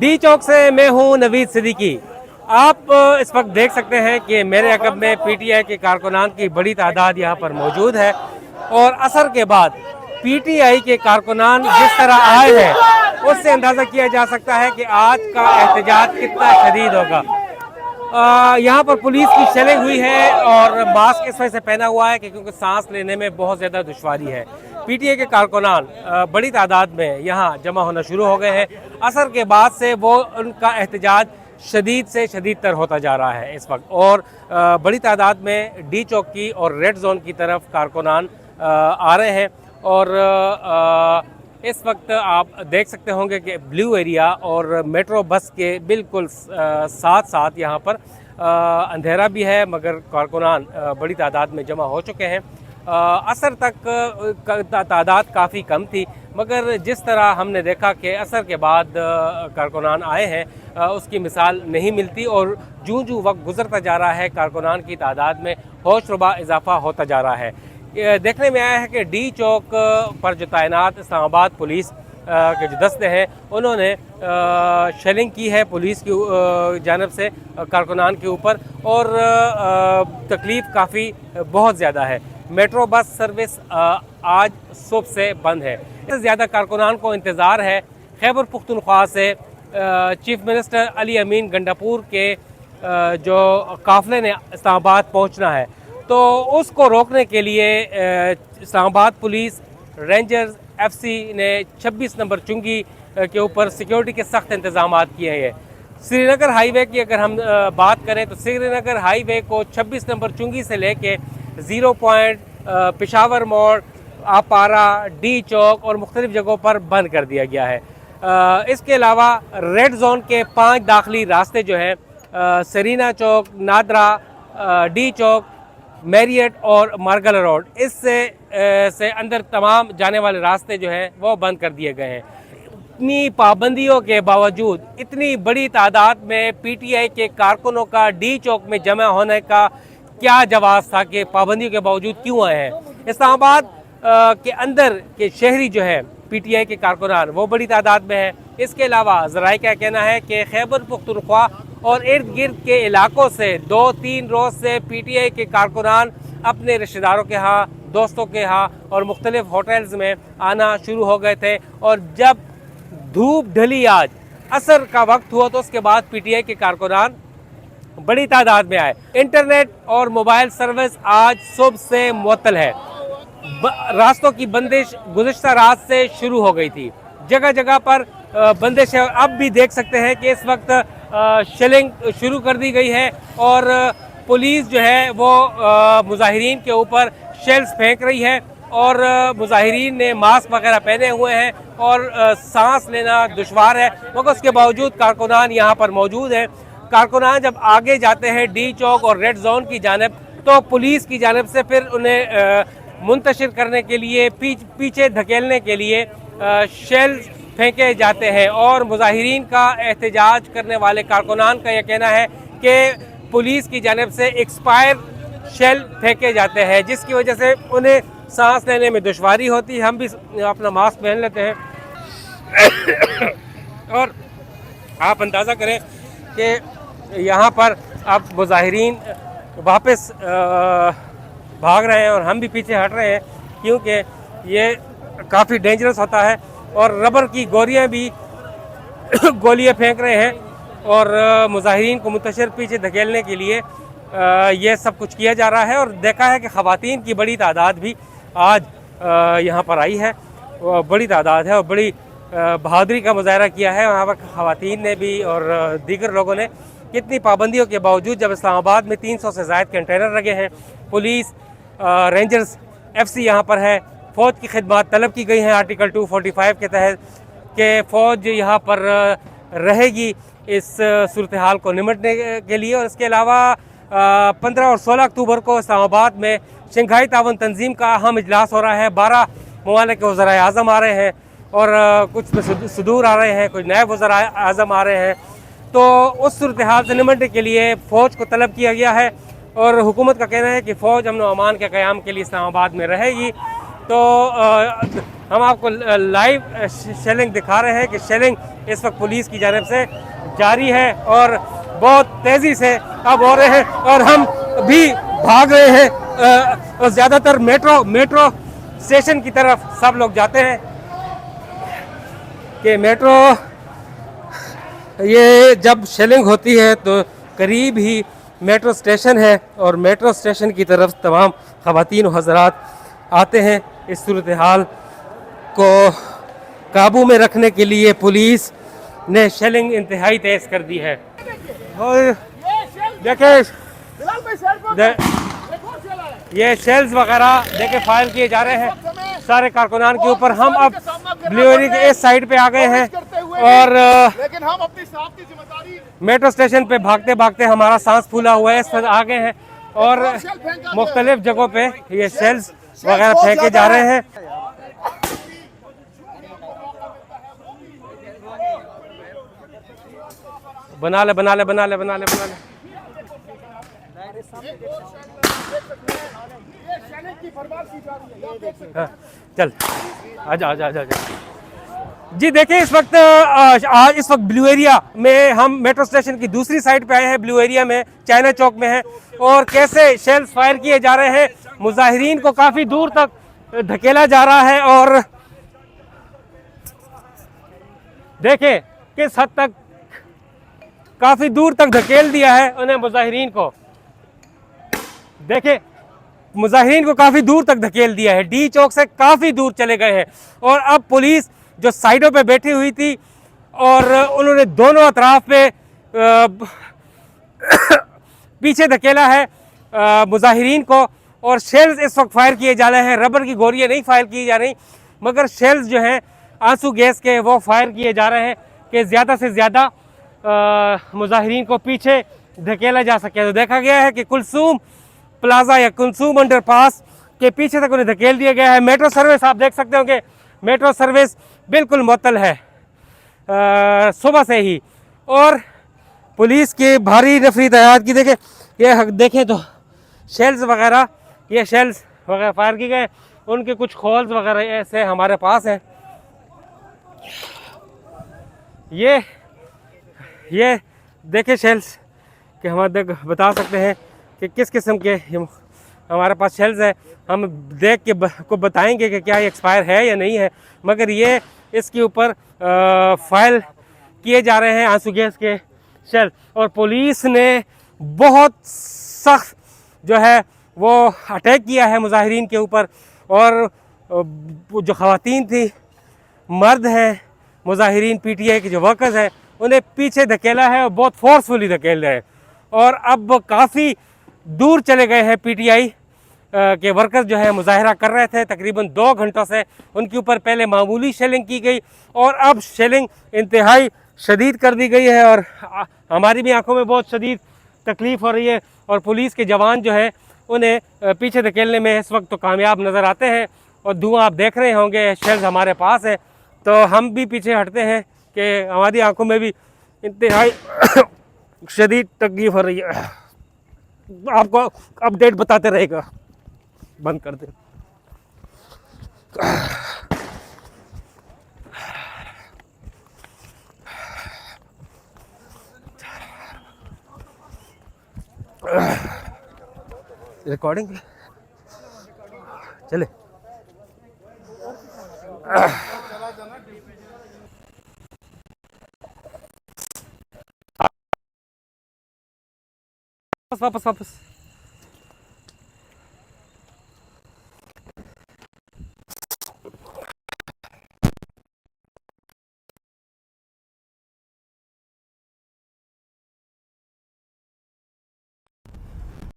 D चौक से मैं हूं नवीद सिद्दीकी। आप इस वक्त देख सकते हैं कि मेरे अगब में पीटीआई के कारकुनान की बड़ी तादाद यहां पर मौजूद है और असर के बाद पीटीआई के कारकुनान जिस तरह आए हैं उससे अंदाज़ा किया जा सकता है कि आज का एहतजाज कितना शदीद होगा। यहाँ पर पुलिस की शेलिंग हुई है और मास्क इस वजह से पहना हुआ है कि क्योंकि सांस लेने में बहुत ज़्यादा दुश्वारी है। पीटीआई के कारकुनान बड़ी तादाद में यहाँ जमा होना शुरू हो गए हैं। असर के बाद से वो उनका एहतजाज शदीद से शदीद तर होता जा रहा है इस वक्त, और बड़ी तादाद में डी चौक की और रेड जोन की तरफ कारकुनान आ रहे हैं। और इस वक्त आप देख सकते होंगे कि ब्लू एरिया और मेट्रो बस के बिल्कुल साथ साथ यहाँ पर अंधेरा भी है, मगर कारकुनान बड़ी तादाद में जमा हो चुके हैं। असर तक तादाद काफ़ी कम थी, मगर जिस तरह हमने देखा कि असर के बाद कारकुनान आए हैं उसकी मिसाल नहीं मिलती, और जूं जूं वक्त गुजरता जा रहा है कारकुनान की तादाद में होशरुबा इजाफा होता जा रहा है। देखने में आया है कि डी चौक पर जो तैनात इस्लामाबाद पुलिस के जो दस्ते हैं उन्होंने शेलिंग की है पुलिस की जानब से कारकुनान के ऊपर, और तकलीफ़ काफ़ी बहुत ज़्यादा है। मेट्रो बस सर्विस आज सुबह से बंद है। इससे ज़्यादा कारकुनान को इंतज़ार है खैबर पुख्तनख्वा से चीफ मिनिस्टर अली अमीन गंडापुर के जो काफ़िले ने इस्लामाबाद पहुंचना है, तो उसको रोकने के लिए इस्लामाबाद पुलिस रेंजर्स एफसी ने 26 नंबर चुंगी के ऊपर सिक्योरिटी के सख्त इंतजाम किए हैं। श्रीनगर हाईवे की अगर हम बात करें तो श्रीनगर हाईवे को 26 नंबर चुंगी से लेके 0 पॉइंट पेशावर मोड़, आपारा, डी चौक और मुख्तलिफ जगहों पर बंद कर दिया गया है। इसके अलावा रेड जोन के 5 दाखिली रास्ते जो हैं सरीना चौक, नादरा, डी चौक, मैरियट और मार्गल रोड, इससे से अंदर तमाम जाने वाले रास्ते जो हैं वो बंद कर दिए गए हैं। इतनी पाबंदियों के बावजूद इतनी बड़ी तादाद में पीटीआई के कारकुनों का डी चौक में जमा होने का क्या जवाब था कि पाबंदियों के बावजूद क्यों आए हैं। इस्लामाबाद के अंदर के शहरी जो है पीटीआई के कारकुनान वो बड़ी तादाद में है। इसके अलावा ज़राए का कहना है कि खैबर पुख्तनख्वा और इर्द गिर्द के इलाकों से 2-3 रोज़ से पीटीआई के कारकुनान अपने रिश्तेदारों के यहाँ, दोस्तों के यहाँ और मुख्तलिफ होटल्स में आना शुरू हो गए थे, और जब धूप ढली आज असर का वक्त हुआ तो उसके बाद पीटीआई के कारकुनान बड़ी तादाद में आए। इंटरनेट और मोबाइल सर्विस आज सुबह से मुअत्तल है। रास्तों की बंदिश गुज़िश्ता रात से शुरू हो गई थी, जगह जगह पर बंदिश है। अब भी देख सकते हैं कि इस वक्त शेलिंग शुरू कर दी गई है और पुलिस जो है वो मुजाहिरीन के ऊपर शेल्स फेंक रही है, और मुजाहिरीन ने मास्क वगैरह पहने हुए हैं और सांस लेना दुश्वार है, मगर उसके बावजूद कारकुनान यहाँ पर मौजूद हैं। कारकुनान जब आगे जाते हैं डी चौक और रेड जोन की जानिब, तो पुलिस की जानिब से फिर उन्हें मुंतशिर करने के लिए, पीछे धकेलने के लिए शेल्स फेंके जाते हैं, और मुजाहिरीन का एहतजाज करने वाले कारकुनान का यह कहना है कि पुलिस की जानिब से एक्सपायर शेल फेंके जाते हैं, जिसकी वजह से उन्हें सांस लेने में दुश्वारी होती है। हम भी अपना मास्क पहन लेते हैं और आप अंदाज़ा करें कि यहाँ पर अब मुजाहिरीन वापस भाग रहे हैं और हम भी पीछे हट रहे हैं, क्योंकि ये काफ़ी डेंजरस होता है, और रबर की गोलियाँ भी गोलियाँ फेंक रहे हैं, और मुजाहिरीन को मुंतशिर पीछे धकेलने के लिए ये सब कुछ किया जा रहा है। और देखा है कि ख़वातीन की बड़ी तादाद भी आज यहाँ पर आई है, बड़ी तादाद है, और बड़ी बहादुरी का मुजाहरा किया है वहाँ पर ख़वातीन ने भी और दीगर लोगों ने। कितनी पाबंदियों के बावजूद जब इस्लामाबाद में 300 से ज़ायद कंटेनर लगे हैं, पुलिस रेंजर्स एफसी यहाँ पर है, फ़ौज की खिदमत तलब की गई हैं आर्टिकल 245 के तहत कि फ़ौज यहाँ पर रहेगी इस सूरत हाल को निमटने के लिए। और इसके अलावा 15 और 16 अक्टूबर को इस्लामाबाद में शंघाई ताउन तंजीम का अहम इजलास हो रहा है। 12 ममालिक के वज़राए आज़म आ रहे हैं, और कुछ सदूर आ रहे हैं, कुछ नए वज़राए आज़म आ रहे हैं। तो उस सूरत हाल से निमटने के लिए फ़ौज को तलब किया गया है, और हुकूमत का कहना है कि फ़ौज अमन व अमान के क़याम के लिए इस्लामाबाद में रहेगी। तो हम आपको लाइव शेलिंग दिखा रहे हैं कि शेलिंग इस वक्त पुलिस की जानिब से जारी है और बहुत तेज़ी से अब हो रहे हैं और हम भी भाग रहे हैं। और ज़्यादातर मेट्रो स्टेशन की तरफ सब लोग जाते हैं कि मेट्रो ये जब शेलिंग होती है तो करीब ही मेट्रो स्टेशन है और मेट्रो स्टेशन की तरफ तमाम ख़वातीन और हज़रात आते हैं। इस सूरत हाल को काबू में रखने के लिए पुलिस ने शेलिंग इंतहाई तेज़ कर दी है। और देखिए ये शेल्स वगैरह देखे फायर किए जा रहे हैं सारे कारकुनान के ऊपर। हम अब ब्लूवेरी के इस साइड पे आ गए हैं और लेकिन हम अपनी साफ की जिम्मेदारी मेट्रो स्टेशन पे भागते भागते हमारा सांस फूला हुआ है, इस पर आ गए हैं और मुख्तलिफ जगहों पे ये शेल्स वगैरह फेंके जा रहे हैं। बना ले बना ले बना ले बना ले बना ले। हाँ, चल आजा आजा आजा आजा। जी देखिए इस वक्त आज इस वक्त ब्लू एरिया में हम मेट्रो स्टेशन की दूसरी साइड पे आए हैं। ब्लू एरिया में चाइना चौक में है और कैसे शेल्स फायर किए जा रहे हैं, मुजाहिरीन को काफ़ी दूर तक धकेला जा रहा है और देखें किस हद तक काफ़ी दूर तक धकेल दिया है उन्हें मुजाहिरीन को। देखें मुजाहिरीन को काफ़ी दूर तक धकेल दिया है, डी चौक से काफ़ी दूर चले गए हैं और अब पुलिस जो साइडों पे बैठी हुई थी और उन्होंने दोनों अतराफ पे पीछे धकेला है मुजाहिरीन को और शेल्स इस वक्त फायर किए जा रहे हैं। रबर की गोलियां नहीं फायर की जा रही मगर शेल्स जो हैं आंसू गैस के वो फायर किए जा रहे हैं कि ज़्यादा से ज़्यादा मुजाहिरीन को पीछे धकेला जा सके। तो देखा गया है कि कुलसूम प्लाजा या कुलसूम अंडरपास के पीछे तक उन्हें धकेल दिया गया है। मेट्रो सर्विस आप देख सकते हो कि मेट्रो सर्विस बिल्कुल मुअत्तल है सुबह से ही और पुलिस की भारी नफरी तैयार की। देखें ये देखें तो शेल्स वगैरह ये शेल्स वगैरह फायर किए गए, उनके कुछ खोल्स वगैरह ऐसे हमारे पास हैं। ये देखें शेल्स कि हम बता सकते हैं कि किस किस्म के हमारे पास शेल्स है। हम देख के को बताएंगे कि क्या ये एक्सपायर है या नहीं है मगर ये इसके ऊपर फायर किए जा रहे हैं आंसू गैस के शेल और पुलिस ने बहुत सख्त जो है वो अटैक किया है मुजाहिरीन के ऊपर और जो ख़वातीन थी मर्द हैं मुजाहिरीन पीटीआई के जो वर्कर्स हैं उन्हें पीछे धकेला है और बहुत फोर्सफुली धकेल रहे हैं और अब काफ़ी दूर चले गए हैं। पीटीआई के वर्कर्स जो है मुजाहरा कर रहे थे तकरीबन 2 घंटों से, उनके ऊपर पहले मामूली शेलिंग की गई और अब शेलिंग इंतहाई शदीद कर दी गई है और हमारी भी आंखों में बहुत शदीद तकलीफ़ हो रही है और पुलिस के जवान जो है उन्हें पीछे धकेलने में इस वक्त तो कामयाब नज़र आते हैं और धुआं आप देख रहे होंगे, शेल्स हमारे पास है तो हम भी पीछे हटते हैं कि हमारी आंखों में भी इंतहाई शदीद तकलीफ़ हो रही है। आपको अपडेट बताते रहेगा। बंद कर दे। रिकॉर्डिंग चले वापस वापस वापस